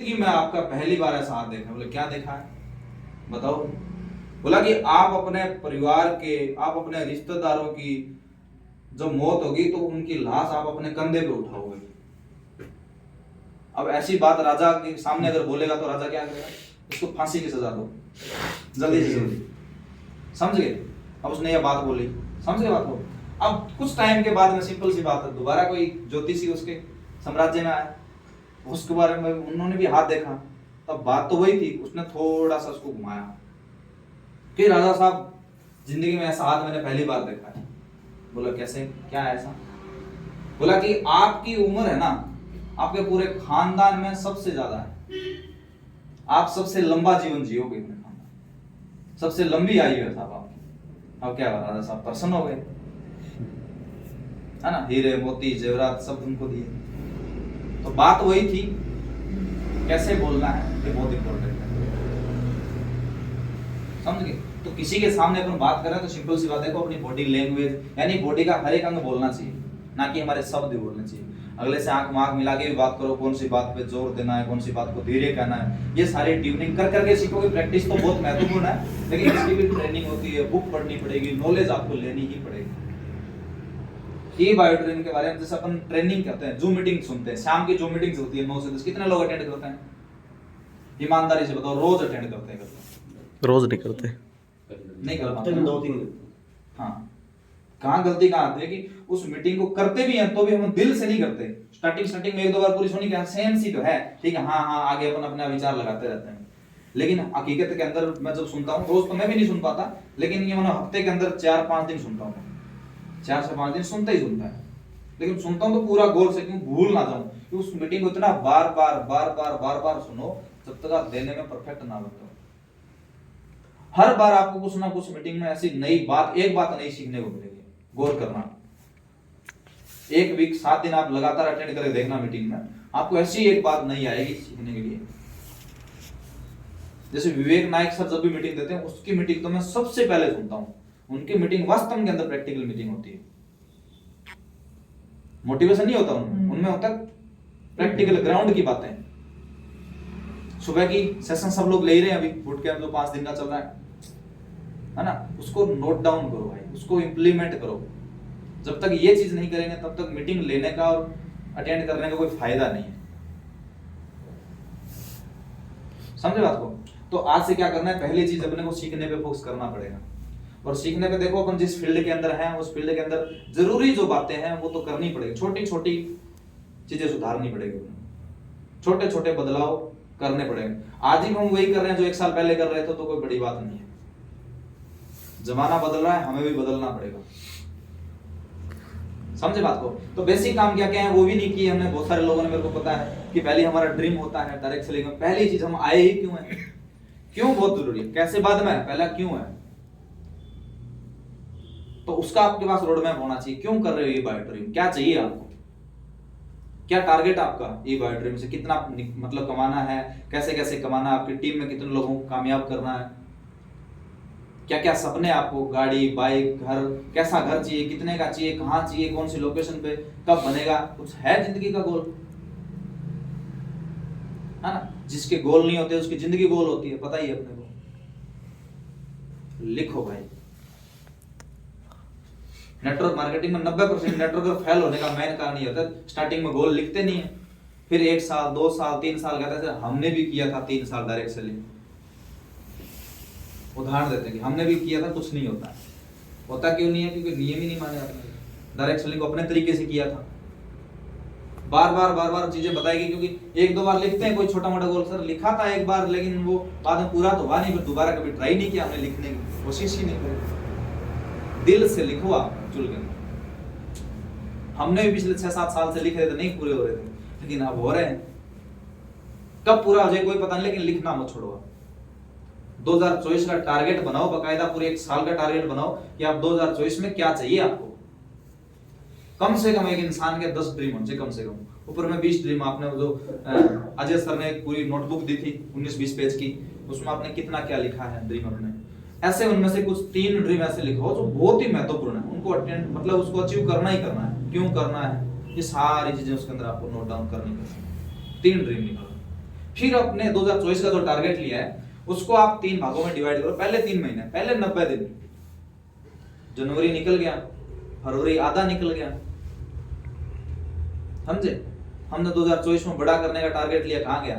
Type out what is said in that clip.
कि मैं आपका पहली बार ऐसा हाथ देखा। बोले क्या देखा है बताओ। बोला कि आप अपने परिवार के, आप अपने रिश्तेदारों की जब मौत होगी तो उनकी लाश आप अपने कंधे पे उठाओगे। अब ऐसी बात राजा के सामने अगर बोलेगा तो राजा क्या करेगा? उसको फांसी की सजा दो, जल्दी से जल्दी। समझ गए? अब उसने यह बात बोली, समझ गए बात को। अब कुछ टाइम के बाद में सिंपल सी बात है, दोबारा कोई ज्योतिषी उसके साम्राज्य में आया, उसके बारे में उन्होंने भी हाथ देखा। तब बात तो वही थी, उसने थोड़ा सा उसको घुमाया कि राजा साहब जिंदगी में ऐसा हाथ मैंने पहली बार देखा है। बोला कैसे, क्या है ऐसा? बोला कि आपकी उम्र है ना, आपके पूरे खानदान में सबसे ज्यादा है, आप सबसे लंबा जीवन जियोगे अपने खानदान, सबसे लंबी आयु है साहब आपकी। अब क्या हुआ, राजा साहब प्रसन्न हो गए, है ना, हीरे मोती जेवरात सब उनको दिए। तो बात वही थी, कैसे बोलना है ये बहुत इंपॉर्टेंट है, समझ गए? तो किसी के सामने अपन बात कर रहे हैं तो सिंपल सी बात है, अपनी बॉडी लैंग्वेज यानी बॉडी का हर एक अंग बोलना चाहिए, ना कि हमारे शब्द बोलने चाहिए। अगले से आंख मांग मिला के भी बात करो, कौन सी बात पे जोर देना है, कौन सी बात को धीरे कहना है, ये सारी ट्यूनिंग कर करके सीखोगे। प्रैक्टिस तो बहुत महत्वपूर्ण है, लेकिन इसकी भी ट्रेनिंग होती है, बुक पढ़नी पड़ेगी, नॉलेज आपको लेनी ही पड़ेगी। ये बायो ट्रेनिंग के बारे में जैसे अपन ट्रेनिंग करते हैं, जूम मीटिंग सुनते हैं, शाम की जूम मीटिंग्स होती है 9 से 10, कितने लोग अटेंड करते हैं? ईमानदारी से बताओ, रोज अटेंड करते हैं? रोज नहीं करते, नहीं कर पाते, 2-3। हाँ, कहाँ गलती कहाँ आती है कि उस मीटिंग को करते भी हैं तो भी हम दिल से नहीं करते। स्टार्टिंग में 1-2 बार पूरी सुनी, क्या सेम सी तो है, ठीक है, हाँ हाँ, आगे अपन अपना विचार लगाते रहते हैं। लेकिन हकीकत के अंदर मैं जब सुनता हूँ, रोज तो मैं भी नहीं सुन पाता, लेकिन ये मैंने हफ्ते के अंदर 4-5 दिन सुनता हूँ, 4 से 5 दिन सुनता ही सुनता है। लेकिन सुनता हूँ तो पूरा गौर से, क्यों भूल ना जाऊं, कि उस मीटिंग को इतना बार बार सुनो जब तक आप देने में परफेक्ट ना बन जाओ। हर बार आपको कुछ ना कुछ मीटिंग में ऐसी नई बात, एक बात नई सीखने को मिलेगी, गौर करना। 1 वीक 7 दिन आप लगातार अटेंड करके देखना मीटिंग में, आपको ऐसी एक बात नई आएगी सीखने के लिए। जैसे विवेक नायक सर जब भी मीटिंग देते हैं, उसकी मीटिंग तो मैं सबसे पहले सुनता हूं। उनकी मीटिंग वास्तव के अंदर प्रैक्टिकल मीटिंग होती है, मोटिवेशन नहीं होता उनमें होता प्रैक्टिकल ग्राउंड की बातें। सुबह की सेशन सब लोग ले ही रहे हैं अभी, बूट कैंप जो 5 दिन का चल रहा है ना, उसको नोट डाउन करो भाई, उसको इंप्लीमेंट करो। जब तक ये चीज नहीं करेंगे तब तक मीटिंग लेने का और अटेंड करने का कोई फायदा नहीं है। समझे बात को? तो आज से क्या करना है, पहली चीज अपने को सीखने पे फोकस करना पड़ेगा। और सीखने पे देखो, अपन जिस फील्ड के अंदर हैं उस फील्ड के अंदर जरूरी जो बातें हैं वो तो करनी पड़ेगी, छोटी छोटी चीजें सुधारनी पड़ेगी, छोटे छोटे बदलाव करने पड़ेंगे। आज ही हम वही कर रहे हैं जो 1 साल पहले कर रहे थे, तो कोई बड़ी बात नहीं है। जमाना बदल रहा है, हमें भी बदलना पड़ेगा। समझे बात को? तो बेसिक काम क्या क्या है वो भी नहीं किए हमने। बहुत सारे लोगों ने, मेरे को पता है कि पहले हमारा ड्रीम होता है डायरेक्ट सेलिंग में, पहली चीज हम आए ही क्यों है, क्यों बहुत जरूरी है, कैसे बाद में, पहला क्यों है। तो उसका आपके पास रोड मैप होना चाहिए, क्यों कर रहे हो ये बायो ड्रीम, क्या चाहिए आपको, क्या टारगेट आपका ये बायो ड्रीम से, कितना मतलब कमाना है, कैसे कैसे कमाना है, आपकी टीम में कितने लोगों को कामयाब करना है, क्या क्या सपने आपको, गाड़ी बाइक घर, कैसा घर चाहिए, कितने का चाहिए, कहाँ चाहिए, कौन सी लोकेशन पे, कब बनेगा, कुछ है जिंदगी का गोल, है ना? जिसके गोल नहीं होते उसकी जिंदगी गोल होती है, पता ही है अपने को। लिखो भाई। नेटवर्क मार्केटिंग में 90% नेटवर्क फेल होने का मेन कारण ये होता है, स्टार्टिंग में गोल लिखते नहीं है, फिर 1 साल 2 साल 3 साल कहते हैं। हमने भी किया था 3 साल डायरेक्ट सेलिंग, उदाहरण देते हैं कि हमने भी किया था, कुछ नहीं होता। होता क्यों नहीं है? क्योंकि नियम ही नहीं माने आपने। डायरेक्ट सेलिंग को अपने तरीके से किया था, बार बार चीजें बताएगी, क्योंकि 1-2 बार लिखते हैं कोई छोटा मोटा गोल, सर लिखा था 1 बार लेकिन वो बाद में पूरा तो हुआ नहीं, फिर दोबारा कभी ट्राई नहीं किया हमने, लिखने की कोशिश ही नहीं करी। दिल से लिखो आप, चुल के। हमने भी पिछले 6-7 साल से लिख रहे थे, नहीं पूरे हो रहे थे, लेकिन अब हो रहे हैं। कब पूरा हो जाए कोई पता नहीं, लेकिन लिखना मत छोड़ो। 2024 का टारगेट बनाओ, बकायदा पूरे 1 साल का टारगेट बनाओ कि आप 2024 में क्या चाहिए आपको। कम से कम एक इंसान के 10 ड्रीम होने चाहिए, कम से कम। ऊपर में 20 ड्रीम आपने जो अजय सर ने एक पूरी नोटबुक दी थी 19-20 पेज की, उसमें आपने कितना क्या लिखा है ड्रीम अपने, ऐसे उनमें से कुछ 3 ड्रीम ऐसे लिखो जो बहुत ही महत्वपूर्ण है, उनको अटेंड मतलब उसको अचीव करना ही करना है, क्यों करना है, ये सारी चीजें उसके अंदर आपको नोट डाउन करनी है। 3 ड्रीम निकालो, फिर अपने 2024 का जो टारगेट लिया है उसको आप 3 भागों में डिवाइड करो। पहले 3 महीने, पहले 90 दिन, जनवरी निकल गया, फरवरी आधा निकल गया, समझे? हमने 2024 में बड़ा करने का टारगेट लिया, कहां गया?